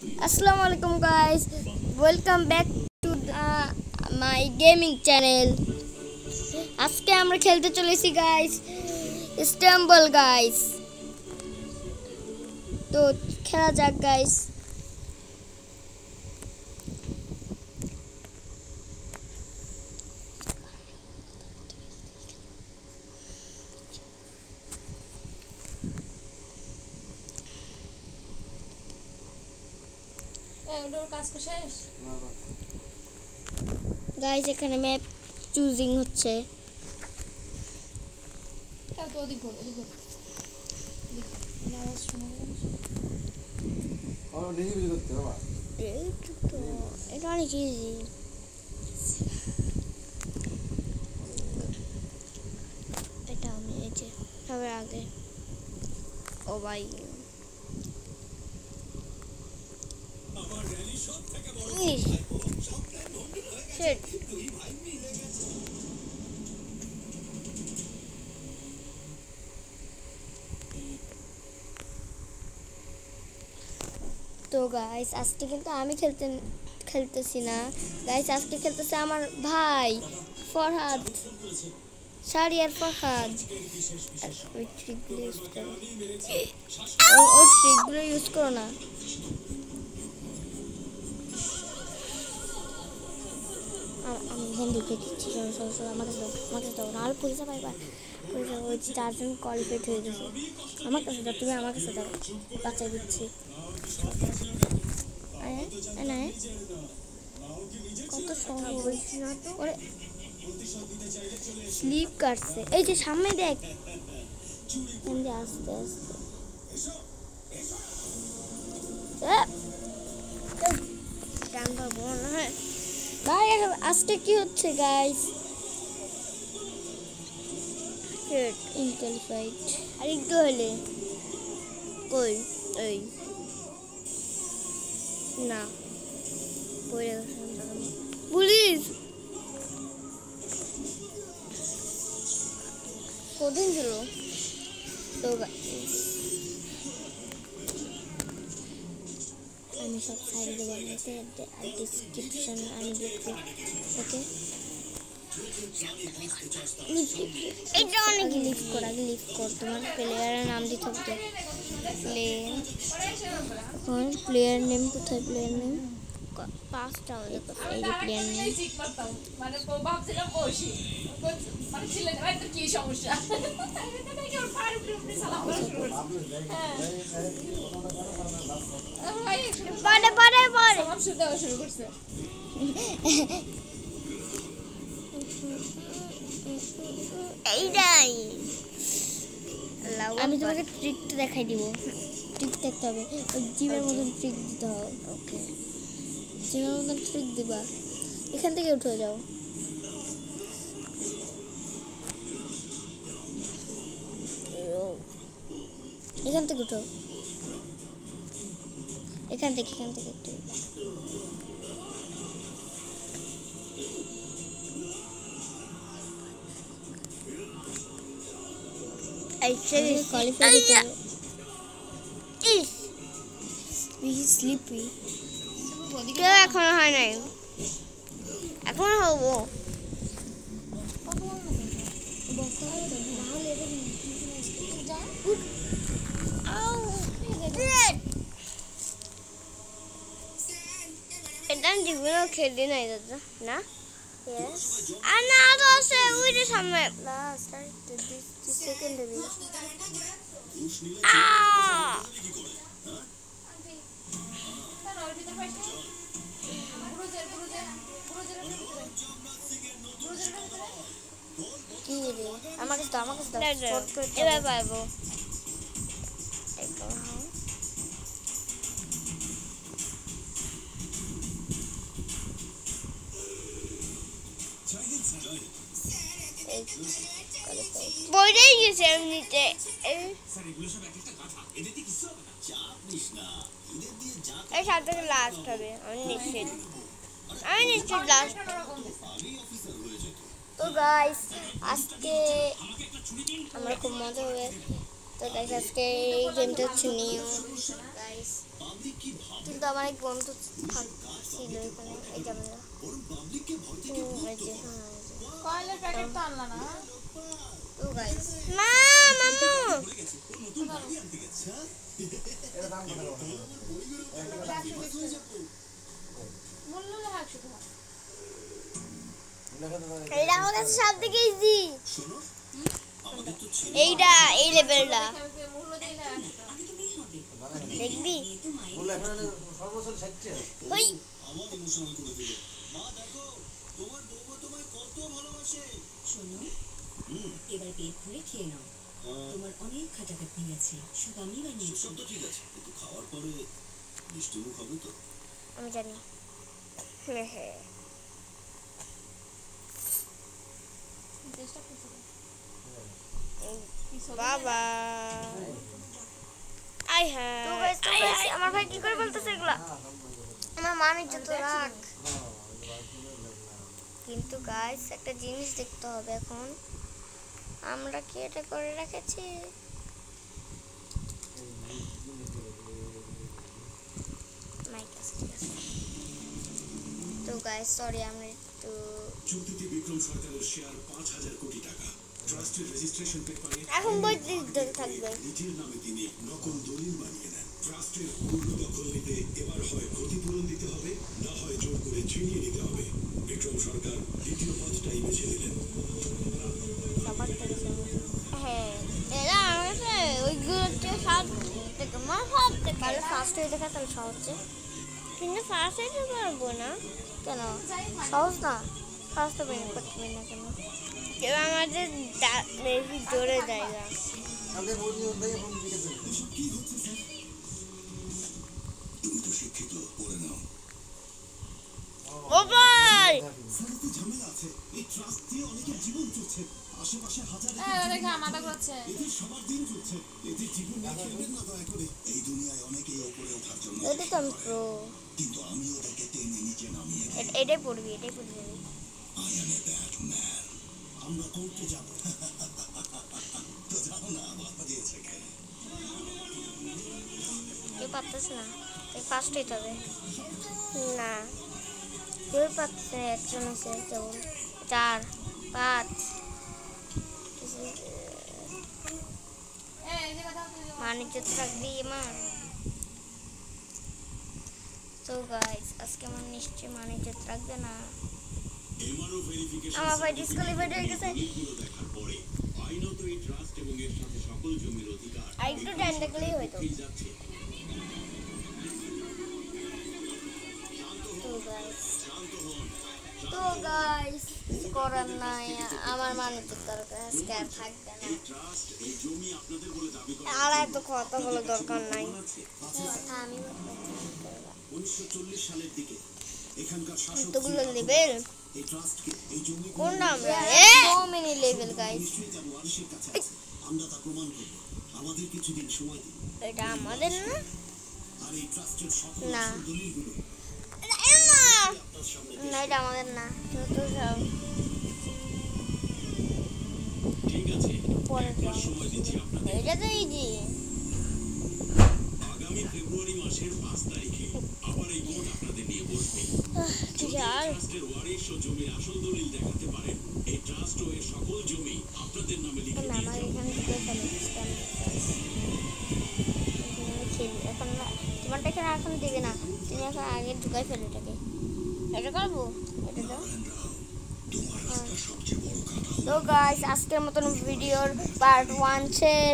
Assalamualaikum guys, welcome back to my gaming channel. আজকে আমরা খেলতে চলেছি গাইস স্ট্যাম্বল গাইস। তো খেলা যাক গাইস। গাইস এখানে ম্যাপ চুজিং হচ্ছে। এটা অনেক ইজি। এটা আমি এই যে সবার আগে ও ভাই Shit. তো গাইস আজকে কিন্তু আমি খেলতেছি না গাইস, আজকে খেলতেছে আমার ভাই ফরহাদ, শারিয়ার ফরহাদ। ওই ট্রিকগুলো ইউজ করো না। আমি বন্ধুকে দিচ্ছি, আমার কাছে দাও না, আর পয়সা পাইবা। পয়সা ওই 4 জন কোয়ালিফাইড হয়ে গেছে। আমার কাছে দাও, তুমি আমার কাছে দাও, বাঁচাই দিচ্ছি। কত সহজ ওরে স্লিপ কাটছে। এই যে সামনে দেখ, আস্তে আস্তে টান পাবো না। হ্যাঁ ভাই আজকে কি হচ্ছে গাইস? ইনকোয়ালিফাইড আর একটু হলে কই এই না পড়ে গেছে পুলিশ। কদিন ছিল তো আমি সব সাইড দেবো, ডিসক্রিপশন আমি দেখবো। ওকে এটা অনেক লিফট কর, আগে লিফট কর। তোমার প্লেয়ারের নাম দিতে হবে। প্লেয়ার নেম কোথায়? প্লেয়ার নেম 5টা হয়ে গেছে। এই যে প্লেয়ার নেম এইটাই। আমি তোমাকে ট্রিকটা দেখাই দিব। ট্রিক দেখতে হবে, ওই জিমের মতন ট্রিক দিতে হবে। ওকে জিমের মতন ট্রিক দিবা। এখান থেকে উঠে যাও। এখান থেকে উঠো, এখান থেকে একটু এখনো হয় নাই, এখন হবো। এটা জীবনে খেলি নাই দাদা না। না তো আছে ওই যে সামনে লাস্ট সেকেন্ডারি। কি রে আমাকে দাও, এবার পারবো। বইটাই গেছে এমনিতে। এই সাত থেকে লাস্ট হবে, আমি নিশ্চিত লাস্ট। তো গাইস আজকে আমরা খুব মজা হবে। তো গাইস আজকে এই গেমটা হচ্ছে নিউ গাইস, কিন্তু কিন্তু আমার এক বন্ধু ছিল এখানে, এই যে আমরা কয়লার প্যাকেট তো আনলা না? তো গাইস না মামু মূল্য লেখা 100 টাকা। এটা আমার কাছে সব থেকে ইজি, এইটা এই লেভেলটা মূল্য দিয়ে লেখা 100 টাকা। দেখবি ওই শোনো, এবার পেট ভরে খেয়ে নাও। তোমার অনেক খাটাখাটনি আছে, সব আমি বানিয়েছি। সব তো ঠিক আছে, কিন্তু খাওয়ার পরে মিষ্টি মুখ হবে তো? আমি জানি। হ্যাঁ হ্যাঁ দেশটা খুশি বাবা আই হ্যাঁ আমার ভাই কি করে বলতেছে এগুলা, আমার মানিক যত রাখ। কিন্তু গাইস একটা জিনিস দেখতে হবে, এখন আমরা কি এটা করে রেখেছি? তো গাইস সরি আমরা একটু চুক্তিতে বিক্রম সরকারের শেয়ার 5,000 কোটি টাকা, ট্রাস্টের রেজিস্ট্রেশন পেপারে এখন বই দিতে থাকবে। নিজের নামে তিনি নকল দলিল বানিয়ে নেন। ট্রাস্টের পূর্ণ দখল নিতে এবার হয় ক্ষতিপূরণ দিতে হবে, না হয় জোর করে ছিনিয়ে নিতে হবে। বিক্রম সরকার দ্বিতীয় পথটাই বেছে নিলেন। হ্যাঁ এরা আমাকে ওইগুলোতে সব থেকে সব থেকে ভালো ফার্স্ট হয়ে দেখা তাহলে সহজে, কিন্তু ফার্স্ট হইতে পারবো না কেন? সহজ না, ফার্স্ট হবে না, করতে পারি না কেন? এবার আমাদের বেশি জোরে জায়গা। তুমি তো শিক্ষিত, পড়ে নাও। ও ভাই সাথে ঝামেলা আছে, এই ট্রাস্ট দিয়ে অনেকের জীবন চলছে, আশেপাশে হাজার দেখা মাথা ঘুরাচ্ছে। এদের সবার দিন চলছে, এদের জীবন নিয়ে খেলবেন না দয়া করে। এই দুনিয়ায় অনেকেই ওপরে ওঠার জন্য এটা তো আমি প্রো, কিন্তু আমি ওদেরকে টেনে নিচে নামিয়ে দিই। এটাই পড়বি, এটাই পড়বি। I am a bad man. আমরা করতে যাব তো যাও না, বাধা দিয়েছে কে? কেউ পারতেছে না, ফার্স্ট হইতে হবে না, কেউ পারতেছে না, একজন আছে কেবল 4 5 মানিজ্য রাখবি আমার। তো গাইস আজকে আমার নিশ্চয়ই মানিজ্য রাখবে না, এমআরও ভেরিফিকেশন আমার ভাই ডিসকোয়ালিফাইড হয়ে গেছে। দেখার পরে আইনত এই ট্রাস্ট এবং এর সাথে সকল জমির অধিকার আর একটু ডান দেখলেই হয়তো। যাচ্ছে। তো গাইস কিছু করার নাই, আমার মানিজ্য দরকার আজকে আর থাকবে না, ট্রাস্ট এই জমি আপনাদের বলে দাবি করে আর এত কথা বলে দরকার নাই। আমি 1940 সালের দিকে এখানকার শাসক এতগুলো লেভেল এই ট্রাস্টকে এই জমি কোনটা আমরা সো মেনি লেভেল গাইস, নিশ্চয়ই তার ওয়ারিশের কাছে আছে। আমরা তা প্রমাণ করব, আমাদের কিছুদিন সময় দিন। এটা আমাদের না, আর এই ট্রাস্টের সকল না দলিলগুলো আপনার সামনে না এটা আমাদের না, যত সব ঠিক আছে। পরে একবার সময় দিচ্ছি আপনাদের। এটা তো ইজি। আগামী ফেব্রুয়ারি মাসের 5 তারিখে আবার এই বোর্ড আপনাদের নিয়ে বসবে। ঠিক আছে ট্রাস্টের ওয়ারিশ ও জমির আসল দলিল দেখাতে পারেন, এই ট্রাস্ট ও এর সকল জমি আপনাদের নামে লিখে না দিয়ে আমার যাবে। এখানে ঢুকে ফেলে খেলি এখন না, তোমারটা এখানে এখন দিবে না, তুমি এখন আগে ঢুকাই ফেলো এটাকে, এটা করবো এটা তো। তোমার রাস্তা সবচেয়ে বড় কাটা। তো গাইস আজকের মতন ভিডিওর পার্ট 1 শেষ।